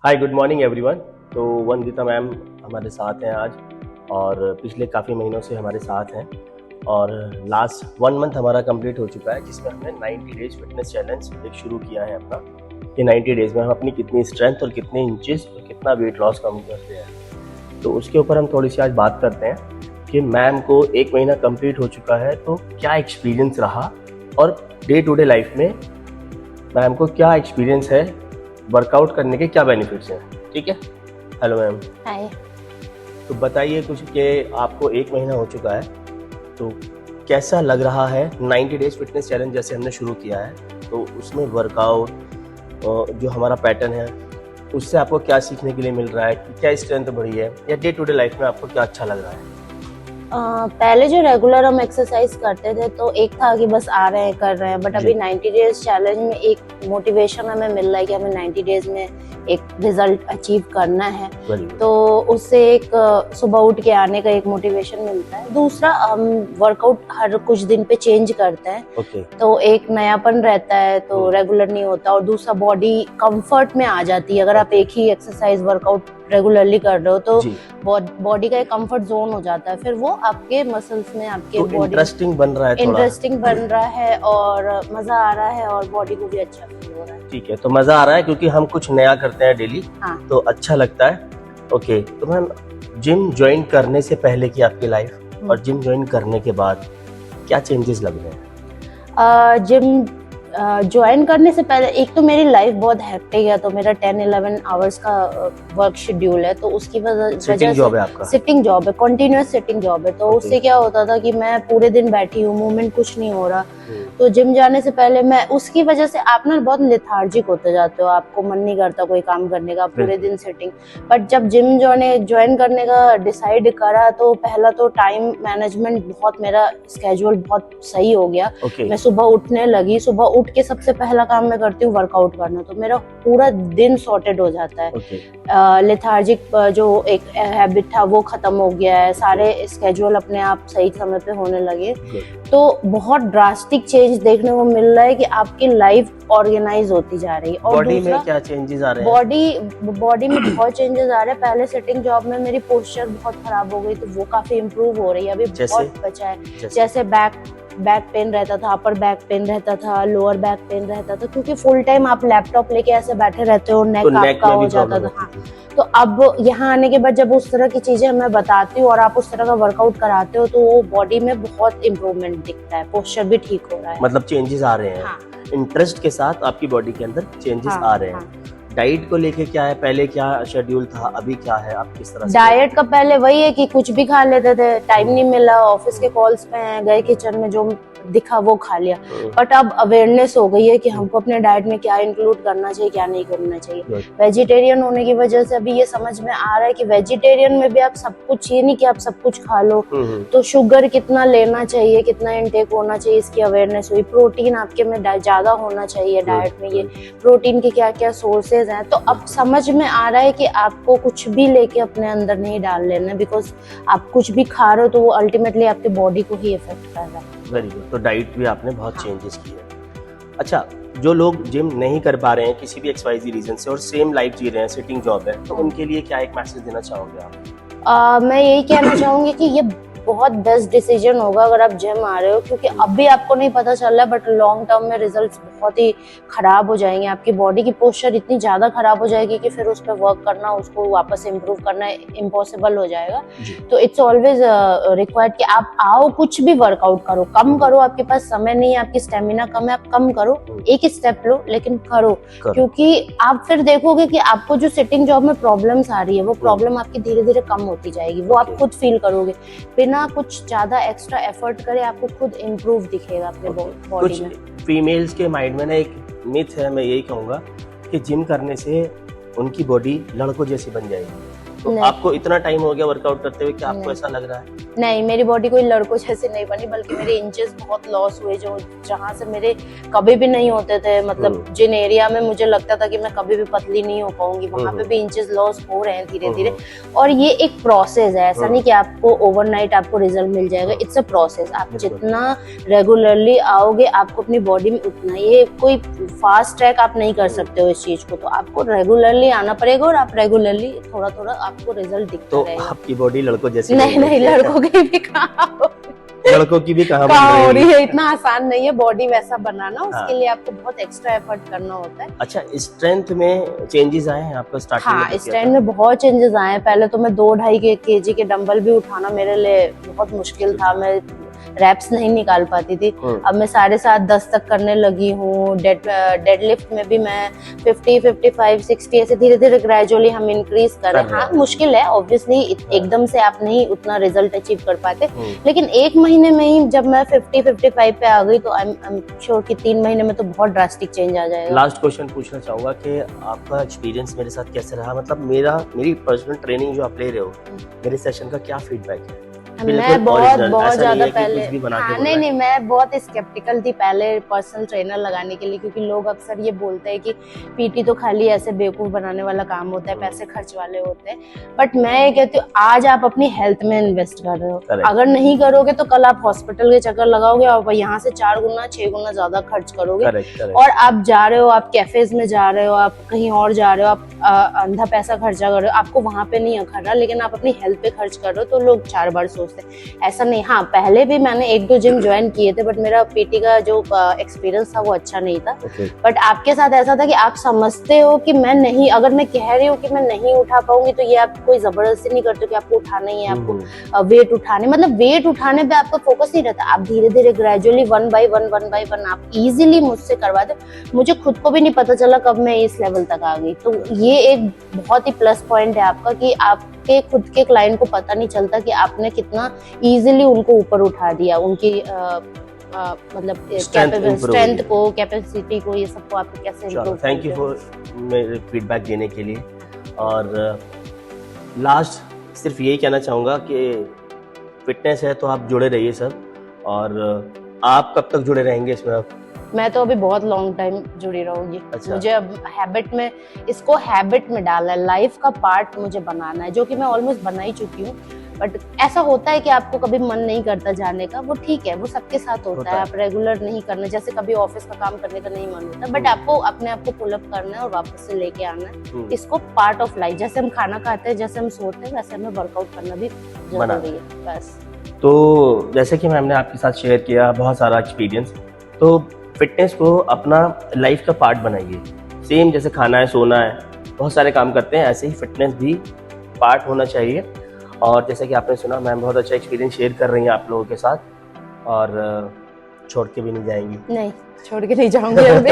Hi good morning everyone. तो Vandita ma'am हमारे साथ हैं आज और पिछले काफ़ी महीनों से हमारे साथ हैं और लास्ट 1 मंथ हमारा कंप्लीट हो चुका है जिसमें हमने 90 डेज फिटनेस चैलेंज एक शुरू किया है अपना। ये 90 डेज में हम अपनी कितनी स्ट्रेंथ और कितने इंचेस और कितना वेट लॉस कम करते हैं, तो उसके ऊपर हम थोड़ी सी आज बात करते हैं कि मैम को 1 महीना कंप्लीट हो चुका है तो क्या एक्सपीरियंस रहा और डे टू डे लाइफ में मैम को क्या एक्सपीरियंस है, वर्कआउट करने के क्या बेनिफिट्स हैं। ठीक है, हेलो मैम। हाय। तो बताइए कुछ कि आपको 1 महीना हो चुका है तो कैसा लग रहा है 90 डेज फिटनेस चैलेंज जैसे हमने शुरू किया है, तो उसमें वर्कआउट जो हमारा पैटर्न है उससे आपको क्या सीखने के लिए मिल रहा है, क्या स्ट्रेंथ बढ़ी है या डे टू डे लाइफ में आपको क्या अच्छा लग रहा है। पहले जो रेगुलर हम एक्सरसाइज करते थे तो एक था कि बस आ रहे हैं कर रहे हैं, बट अभी 90 डेज चैलेंज में एक मोटिवेशन हमें मिल रहा है कि हमें 90 डेज में एक रिजल्ट अचीव करना है। तो उससे एक सुबह उठ के आने का एक मोटिवेशन मिलता है। दूसरा हम वर्कआउट हर कुछ दिन पे चेंज करते हैं तो एक नयापन रहता है, तो रेगुलर नहीं होता। और दूसरा बॉडी कंफर्ट में आ जाती है। अगर आप एक ही एक्सरसाइज वर्कआउट रेगुलरली कर रहे हो तो बॉडी का एक कंफर्ट जोन हो जाता है, फिर वो आपके मसल्स में आपके बॉडी इंटरेस्टिंग बन रहा है और मजा आ रहा है और बॉडी को भी अच्छा फील हो रहा है। ठीक है, तो मजा आ रहा है क्योंकि हम कुछ नया करते हैं डेली। हाँ। तो अच्छा लगता है। ओके, तो मैम जिम ज्वाइन करने से पहले की आपकी लाइफ और जिम ज्वाइन करने के बाद क्या चेंजेस लग रहे हैं। जिम ज्वाइन करने से पहले एक तो मेरी लाइफ बहुत हेक्टिक है, तो मेरा 10-11 आवर्स का वर्क शेड्यूल है, तो उसकी वजह से सिटिंग जॉब है, कंटिन्यूअस सिटिंग जॉब है। तो उससे क्या होता था कि मैं पूरे दिन बैठी हूँ, मूवमेंट कुछ नहीं हो रहा। तो जिम जाने से पहले मैं उसकी वजह से आप ना बहुत लेथार्जिक होते जाते हो, आपको मन नहीं करता कोई काम करने का, पूरे दिन सिटिंग। बट जब जिम ज्वाइन करने का डिसाइड करा तो पहला तो टाइम मैनेजमेंट बहुत, मेरा स्केड्यूल बहुत सही हो गया। मैं सुबह उठने लगी, सुबह उठ के सबसे पहला काम मैं करती हूँ वर्कआउट करना, तो मेरा पूरा दिन सॉर्टेड हो जाता है। लेथार्जिक जो एक हैबिट था वो खत्म हो गया है, सारे स्केड्यूल अपने आप सही समय पे होने लगे। तो बहुत ड्रास्टिक चेंज देखने को मिल रहा है कि आपकी लाइफ ऑर्गेनाइज होती जा रही है। और बॉडी में क्या चेंजेस आ रहे हैं? बॉडी में बहुत चेंजेस आ रहे हैं। पहले सिटिंग जॉब में मेरी पोस्चर बहुत खराब हो गई, तो वो काफी इम्प्रूव हो रही है, अभी बहुत बचा है। जैसे बैक पेन रहता था, अपर बैक पेन रहता था, लोअर बैक पेन रहता था, क्योंकि फुल टाइम आप लैपटॉप लेके ऐसे बैठे रहते हो, नेक आपका हो जाता था। हाँ, तो अब यहाँ आने के बाद जब उस तरह की चीजें मैं बताती हूँ और आप उस तरह का वर्कआउट कराते हो तो वो बॉडी में बहुत इम्प्रूवमेंट दिखता है, पोस्चर भी ठीक हो रहा है, मतलब चेंजेस आ रहे हैं। हाँ। इंटरेस्ट के साथ आपकी बॉडी के अंदर चेंजेस आ रहे हैं। डाइट को लेके क्या है, पहले क्या शेड्यूल था, अभी क्या है, आप किस तरह से? डाइट का पहले वही है कि कुछ भी खा लेते थे, टाइम नहीं मिला, ऑफिस के कॉल्स पे हैं, गए किचन में जो दिखा वो खा लिया। बट अब अवेयरनेस हो गई है कि हमको अपने डाइट में क्या इंक्लूड करना चाहिए, क्या नहीं करना चाहिए। वेजिटेरियन होने की वजह से अभी ये समझ में आ रहा है कि वेजिटेरियन में भी आप सब कुछ, ये नहीं कि आप सब कुछ खा लो, तो शुगर कितना लेना चाहिए, कितना इनटेक होना चाहिए, इसकी अवेयरनेस हुई। प्रोटीन आपके में ज्यादा होना चाहिए डाइट में, ये प्रोटीन के क्या क्या सोर्सेज हैं। तो अब समझ में आ रहा है कि आपको कुछ भी लेके अपने अंदर नहीं डाल लेना, बिकॉज आप कुछ भी खा रहे हो तो वो अल्टीमेटली आपके बॉडी को ही इफेक्ट कर रहा है। Very good. तो डाइट भी आपने बहुत चेंजेस किए। अच्छा, जो लोग जिम नहीं कर पा रहे हैं किसी भी XYZ रीजन से और सेम लाइफ जी रहे हैं, सिटिंग जॉब है, तो उनके लिए क्या एक मैसेज देना चाहोगे आप? मैं यही कहना चाहूंगी कि ये बहुत बेस्ट डिसीजन होगा अगर आप जिम आ रहे हो, क्योंकि अभी आपको नहीं पता चल रहा है बट लॉन्ग टर्म में रिजल्ट्स बहुत ही खराब हो जाएंगे। आपकी बॉडी की पोस्चर इतनी ज्यादा खराब हो जाएगी कि फिर उस पर वर्क करना, उसको वापस इम्प्रूव करना इम्पॉसिबल हो जाएगा। तो इट्स ऑलवेज रिक्वायर्ड कि आप आओ, कुछ भी वर्कआउट करो, कम करो। आपके पास समय नहीं है, आपकी स्टेमिना कम है, आप कम करो, एक स्टेप लो लेकिन करो। क्योंकि आप फिर देखोगे कि आपको जो सिटिंग जॉब में प्रॉब्लम्स आ रही है वो प्रॉब्लम आपकी धीरे धीरे कम होती जाएगी, वो आप खुद फील करोगे। बिना कुछ ज्यादा एक्स्ट्रा एफर्ट करे आपको खुद इम्प्रूव दिखेगा अपने बॉडी में। फीमेल्स के माइंड में ना एक मिथ है, मैं यही कहूंगा कि जिम करने से उनकी बॉडी लड़कों जैसी बन जाएगी। तो आपको इतना टाइम हो गया वर्कआउट करते हुए कि आपको ऐसा लग रहा है? नहीं, मेरी बॉडी कोई लड़कों जैसी नहीं बनी, बल्कि मेरे इंचेस बहुत लॉस हुए, जो जहाँ से मेरे कभी भी नहीं होते थे, मतलब जिन एरिया में मुझे लगता था कि मैं कभी भी पतली नहीं हो पाऊंगी, वहां पे भी इंचेस लॉस हो रहे हैं धीरे धीरे। और ये एक प्रोसेस है, ऐसा नहीं कि आपको ओवरनाइट आपको रिजल्ट मिल जाएगा, इट्स अ प्रोसेस। आप जितना रेगुलरली आओगे आपको अपनी बॉडी में उतना, ये कोई फास्ट ट्रैक आप नहीं कर सकते हो इस चीज को, तो आपको रेगुलरली आना पड़ेगा और आप रेगुलरली थोड़ा थोड़ा आपको रिजल्ट दिखता रहेगा। तो आपकी बॉडी लड़कों जैसी नहीं, लड़कों की भी कहाँ लड़कों की भी कहाँ हो रही है, इतना आसान नहीं है बॉडी वैसा बनाना, उसके लिए आपको बहुत एक्स्ट्रा एफर्ट करना होता है। अच्छा, स्ट्रेंथ में चेंजेस आए हैं आपको स्टार्टिंग में? हाँ, स्ट्रेंथ में बहुत चेंजेस आए हैं। पहले तो मैं 2-2.5 केजी के डंबल भी उठाना मेरे लिए बहुत मुश्किल था, मैं रैप्स नहीं निकाल पाती थी। अब मैं 7.5-10 तक करने लगी हूँ। डेडलिफ्ट में भी मैं 50, 55, 60 ऐसे धीरे धीरे ग्रेजुअली हम इंक्रीज कर रहे हैं। हाँ, मुश्किल है ऑब्वियसली, एकदम से आप नहीं उतना रिजल्ट अचीव कर पाते, लेकिन 1 महीने में ही जब मैं 50-55 पे आ गई तो आई एम श्योर कि 3 महीने में तो बहुत ड्रास्टिक चेंज आ जाएगा। लास्ट क्वेश्चन पूछना चाहूंगा कि आपका एक्सपीरियंस मेरे साथ कैसे रहा? मतलब मेरी पर्सनल ट्रेनिंग जो आप ले रहे हो, मेरे सेशन का क्या फीडबैक है? मैं बहुत ज्यादा पहले, हाँ, नहीं, मैं बहुत स्केप्टिकल थी पहले पर्सनल ट्रेनर लगाने के लिए, क्योंकि लोग अक्सर ये बोलते हैं कि पीटी तो खाली ऐसे बेवकूफ बनाने वाला काम होता है, पैसे खर्च वाले होते हैं। बट मैं ये कहती हूँ, आज आप अपनी हेल्थ में इन्वेस्ट कर रहे हो, अगर नहीं करोगे तो कल आप हॉस्पिटल के चक्कर लगाओगे और यहाँ से 4 गुना 6 गुना ज्यादा खर्च करोगे। और आप जा रहे हो, आप कैफेज में जा रहे हो, आप कहीं और जा रहे हो, आप अंधा पैसा खर्चा कर रहे हो, आपको वहां पे नहीं अखर रहा, लेकिन आप अपनी हेल्थ पे खर्च कर रहे हो, तो लोग 4 बार ऐसा नहीं। हाँ, पहले भी मैंने 1-2 जिम ज्वाइन किए थे, बट मेरा पीटी का जो एक्सपीरियंस था वो अच्छा नहीं था। बट आपके साथ ऐसा था कि आप समझते हो कि मैं नहीं, अगर मैं कह रही हूँ कि मैं नहीं उठा पाऊंगी, तो ये आप कोई जबरदस्ती नहीं करते कि आपको उठाना ही है, आपको वेट उठाने, मतलब वेट उठाने पे आपका फोकस नहीं रहता, आप धीरे धीरे ग्रेजुअली 1 by 1 आप इजीली मुझसे करवाते। मुझे खुद को भी नहीं पता चला कब मैं इस लेवल तक आ गई। तो ये एक बहुत ही प्लस पॉइंट है आपका कि आपके खुद के क्लाइंट को पता नहीं चलता कि आपने कितना इजीली उनको ऊपर उठा दिया, उनकी मतलब स्ट्रेंथ को, कैपेसिटी को, ये सबको आपको कैसे इम्प्रूव। थैंक यू फॉर मेरे फीडबैक देने के लिए। और लास्ट सिर्फ यही कहना चाहूँगा कि फिटनेस है तो आप जुड़े रहिए सब। और आप कब तक जुड़े रहेंगे इसमें? मैं तो अभी बहुत लॉन्ग टाइम जुड़ी रहूंगी। अच्छा। मुझे अब इसको हैबिट में डालना है, लाइफ का पार्ट मुझे बनाना है, जो कि मैं ऑलमोस्ट बना ही चुकी हूँ। बट ऐसा होता है कि आपको कभी मन नहीं करता जाने का, वो ठीक है, वो सबके साथ होता है। आप रेगुलर नहीं करना, जैसे कभी ऑफिस का काम करने का नहीं मन होता, बट आपको अपने आप को पुल अप करना है और वापस से लेके आना है इसको, पार्ट ऑफ लाइफ। जैसे हम खाना खाते हैं, जैसे हम सोते हैं, वैसे हमें वर्कआउट करना भी जरूरी है, बस। तो जैसे कि मैम ने आपके साथ शेयर किया बहुत सारा एक्सपीरियंस, तो फिटनेस को अपना लाइफ का पार्ट बनाइए। सेम जैसे खाना है, सोना है, बहुत सारे काम करते हैं, ऐसे ही फिटनेस भी पार्ट होना चाहिए। और जैसे कि आपने सुना, मैम बहुत अच्छा एक्सपीरियंस शेयर कर रही हैं आप लोगों के साथ, और छोड़ के भी नहीं जाएंगी। नहीं, छोड़ के नहीं जाऊंगी अभी।